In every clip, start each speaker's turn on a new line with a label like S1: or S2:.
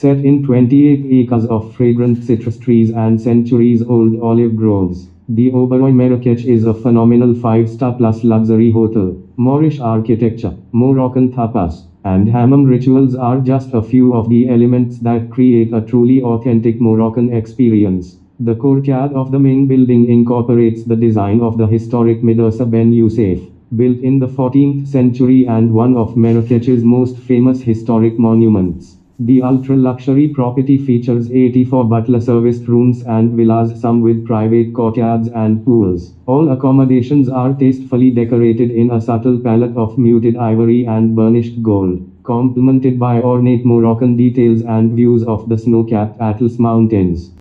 S1: Set in 28 acres of fragrant citrus trees and centuries-old olive groves, the Oberoi Marrakech is a phenomenal 5-star plus luxury hotel. Moorish architecture, Moroccan tapas, and hammam rituals are just a few of the elements that create a truly authentic Moroccan experience. The courtyard of the main building incorporates the design of the historic Madrasa Ben Youssef, built in the 14th century and one of Marrakech's most famous historic monuments. The ultra-luxury property features 84 butler-serviced rooms and villas, some with private courtyards and pools. All accommodations are tastefully decorated in a subtle palette of muted ivory and burnished gold, complemented by ornate Moroccan details and views of the snow-capped Atlas Mountains.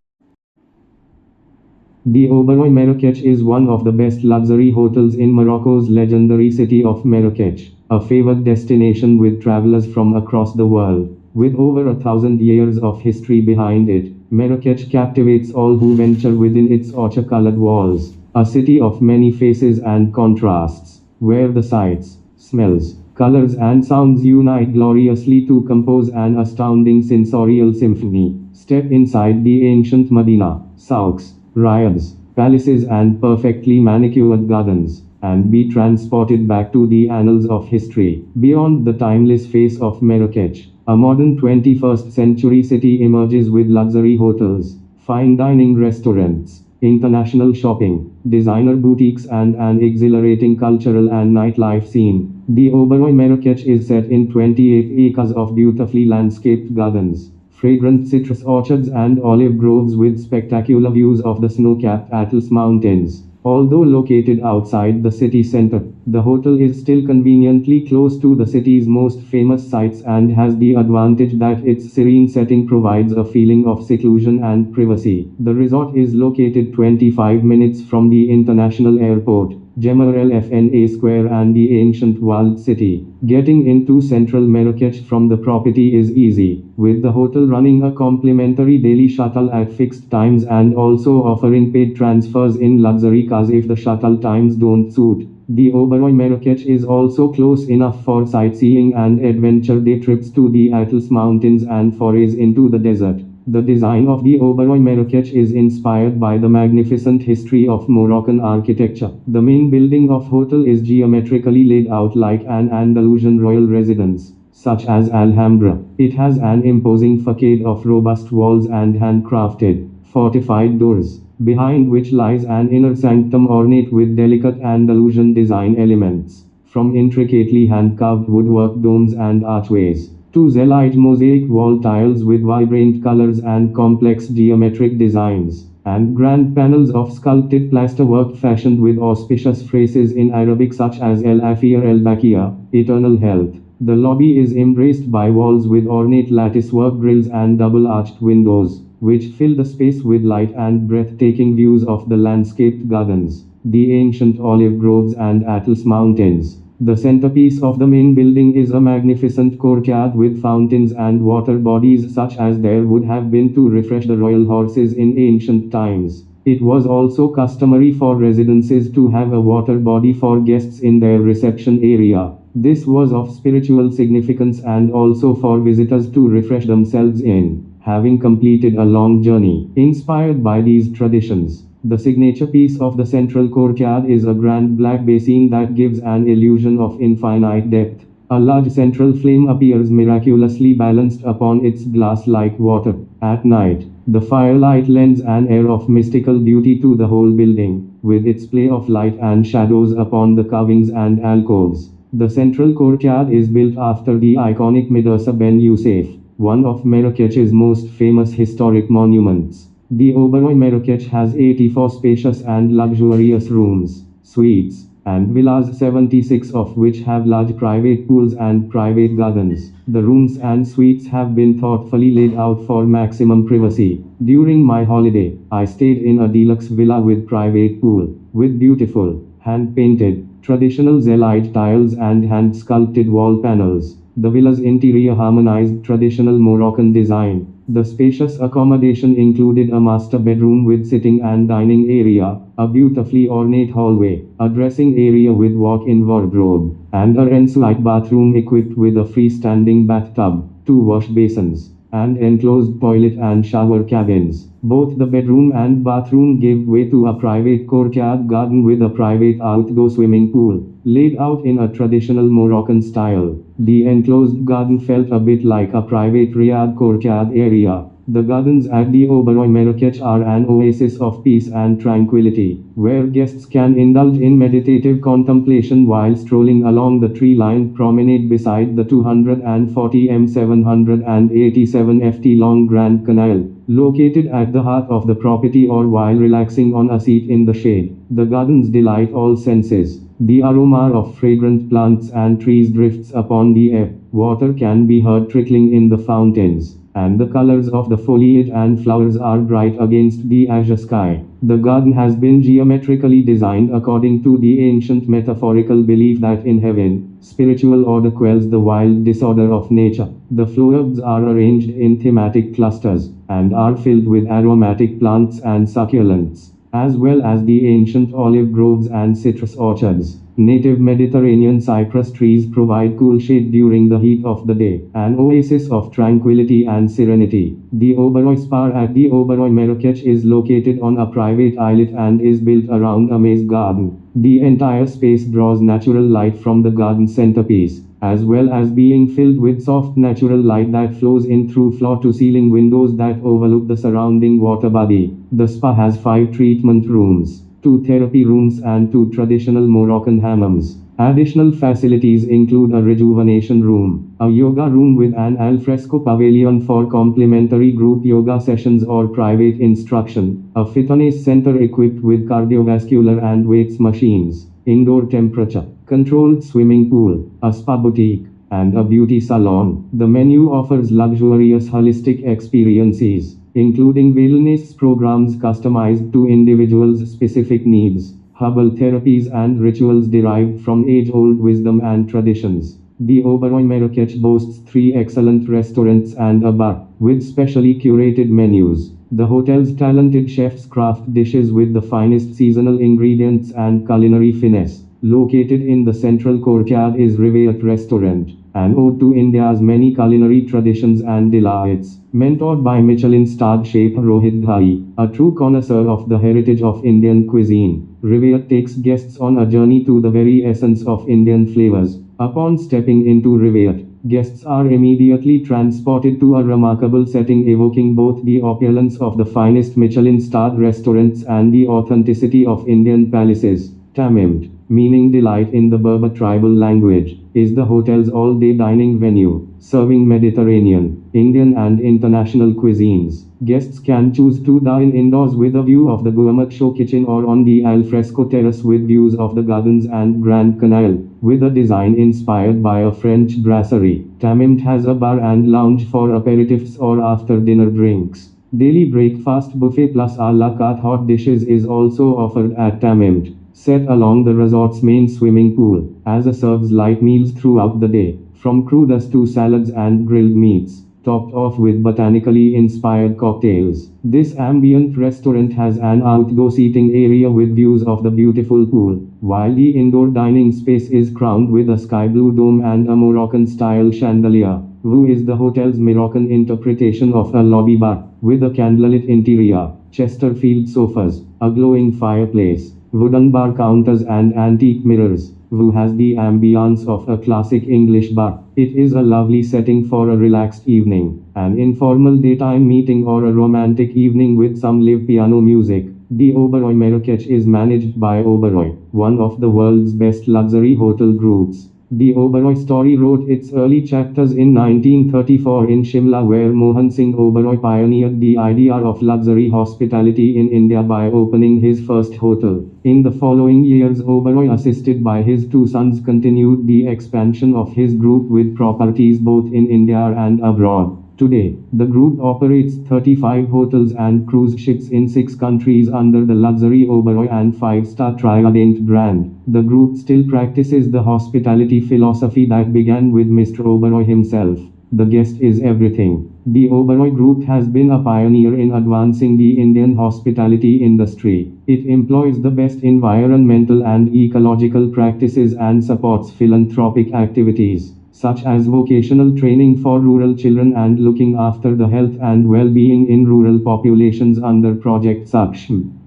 S1: The Oberoi Marrakech is one of the best luxury hotels in Morocco's legendary city of Marrakech, a favored destination with travelers from across the world. With over 1,000 years of history behind it, Marrakech captivates all who venture within its ochre-colored walls, a city of many faces and contrasts, where the sights, smells, colors and sounds unite gloriously to compose an astounding sensorial symphony. Step inside the ancient Medina, souks, riads, palaces and perfectly manicured gardens, and be transported back to the annals of history. Beyond the timeless face of Marrakech, a modern 21st century city emerges with luxury hotels, fine dining restaurants, international shopping, designer boutiques and an exhilarating cultural and nightlife scene. The Oberoi Marrakech is set in 28 acres of beautifully landscaped gardens, fragrant citrus orchards and olive groves with spectacular views of the snow-capped Atlas Mountains. Although located outside the city center, the hotel is still conveniently close to the city's most famous sites and has the advantage that its serene setting provides a feeling of seclusion and privacy. The resort is located 25 minutes from the international airport, Jemer El Fna Square and the ancient walled city. Getting into central Marrakech from the property is easy, with the hotel running a complimentary daily shuttle at fixed times and also offering paid transfers in luxury cars if the shuttle times don't suit. The Oberoi Marrakech is also close enough for sightseeing and adventure day trips to the Atlas Mountains and forays into the desert. The design of the Oberoi Marrakech is inspired by the magnificent history of Moroccan architecture. The main building of hotel is geometrically laid out like an Andalusian royal residence, such as Alhambra. It has an imposing facade of robust walls and handcrafted, fortified doors, behind which lies an inner sanctum ornate with delicate Andalusian design elements, from intricately hand-carved woodwork domes and archways to zeolite mosaic wall tiles with vibrant colors and complex geometric designs, and grand panels of sculpted plasterwork fashioned with auspicious phrases in Arabic such as El Afir El Bakia, eternal health. The lobby is embraced by walls with ornate latticework grills and double-arched windows, which fill the space with light and breathtaking views of the landscaped gardens, the ancient olive groves and Atlas Mountains. The centerpiece of the main building is a magnificent courtyard with fountains and water bodies such as there would have been to refresh the royal horses in ancient times. It was also customary for residences to have a water body for guests in their reception area. This was of spiritual significance and also for visitors to refresh themselves in, having completed a long journey. Inspired by these traditions, the signature piece of the central courtyard is a grand black basin that gives an illusion of infinite depth. A large central flame appears miraculously balanced upon its glass-like water. At night, the firelight lends an air of mystical beauty to the whole building, with its play of light and shadows upon the carvings and alcoves. The central courtyard is built after the iconic Madrasa Ben Youssef, one of Marrakech's most famous historic monuments. The Oberoi Marrakech has 84 spacious and luxurious rooms, suites, and villas, 76 of which have large private pools and private gardens. The rooms and suites have been thoughtfully laid out for maximum privacy. During my holiday, I stayed in a deluxe villa with private pool, with beautiful, hand-painted, traditional zeolite tiles and hand-sculpted wall panels. The villa's interior harmonized traditional Moroccan design. The spacious accommodation included a master bedroom with sitting and dining area, a beautifully ornate hallway, a dressing area with walk-in wardrobe, and a ensuite bathroom equipped with a freestanding bathtub, 2 wash basins, and enclosed toilet and shower cabins. Both the bedroom and bathroom give way to a private courtyard garden with a private outdoor swimming pool, laid out in a traditional Moroccan style. The enclosed garden felt a bit like a private Riyadh courtyard area. The gardens at the Oberoi Marrakech are an oasis of peace and tranquility, where guests can indulge in meditative contemplation while strolling along the tree-lined promenade beside the 240 m 787 ft long Grand Canal, located at the heart of the property, or while relaxing on a seat in the shade. The gardens delight all senses. The aroma of fragrant plants and trees drifts upon the air. Water can be heard trickling in the fountains, and the colors of the foliage and flowers are bright against the azure sky. The garden has been geometrically designed according to the ancient metaphorical belief that in heaven, spiritual order quells the wild disorder of nature. The flowers are arranged in thematic clusters, and are filled with aromatic plants and succulents, as well as the ancient olive groves and citrus orchards. Native Mediterranean cypress trees provide cool shade during the heat of the day, an oasis of tranquility and serenity. The Oberoi Spa at the Oberoi Marrakech is located on a private islet and is built around a maze garden. The entire space draws natural light from the garden centerpiece, as well as being filled with soft natural light that flows in through floor-to-ceiling windows that overlook the surrounding water body. The spa has 5 treatment rooms, 2 therapy rooms and 2 traditional Moroccan hammams. Additional facilities include a rejuvenation room, a yoga room with an alfresco pavilion for complimentary group yoga sessions or private instruction, a fitness center equipped with cardiovascular and weights machines, indoor temperature controlled swimming pool, a spa boutique, and a beauty salon. The menu offers luxurious holistic experiences, including wellness programs customized to individuals' specific needs, herbal therapies and rituals derived from age-old wisdom and traditions. The Oberoi Marrakech boasts 3 excellent restaurants and a bar, with specially curated menus. The hotel's talented chefs craft dishes with the finest seasonal ingredients and culinary finesse. Located in the central courtyard is Riviat Restaurant, an ode to India's many culinary traditions and delights. Mentored by Michelin-starred chef Rohit Ghai, a true connoisseur of the heritage of Indian cuisine, Riviat takes guests on a journey to the very essence of Indian flavors. Upon stepping into Riviat, guests are immediately transported to a remarkable setting evoking both the opulence of the finest Michelin-starred restaurants and the authenticity of Indian palaces. Tamimt, meaning delight in the Berber tribal language, is the hotel's all-day dining venue, serving Mediterranean, Indian and international cuisines. Guests can choose to dine indoors with a view of the gourmet show kitchen or on the alfresco terrace with views of the gardens and Grand Canal. With a design inspired by a French brasserie, Tamimt has a bar and lounge for aperitifs or after-dinner drinks. Daily breakfast buffet plus a la carte hot dishes is also offered at Tamimt, set along the resort's main swimming pool, as it serves light meals throughout the day, from crudas to salads and grilled meats, topped off with botanically inspired cocktails. This ambient restaurant has an outdoor seating area with views of the beautiful pool, while the indoor dining space is crowned with a sky blue dome and a Moroccan-style chandelier. View is the hotel's Moroccan interpretation of a lobby bar, with a candlelit interior, Chesterfield sofas, a glowing fireplace, wooden bar counters and antique mirrors. View has the ambience of a classic English bar. It is a lovely setting for a relaxed evening, an informal daytime meeting or a romantic evening with some live piano music. The Oberoi Marrakech is managed by Oberoi, one of the world's best luxury hotel groups. The Oberoi story wrote its early chapters in 1934 in Shimla, where Mohan Singh Oberoi pioneered the idea of luxury hospitality in India by opening his first hotel. In the following years, Oberoi, assisted by his 2 sons, continued the expansion of his group with properties both in India and abroad. Today, the group operates 35 hotels and cruise ships in 6 countries under the luxury Oberoi and 5-star Trident brand. The group still practices the hospitality philosophy that began with Mr. Oberoi himself. The guest is everything. The Oberoi Group has been a pioneer in advancing the Indian hospitality industry. It employs the best environmental and ecological practices and supports philanthropic activities, such as vocational training for rural children and looking after the health and well-being in rural populations under Project Saksham.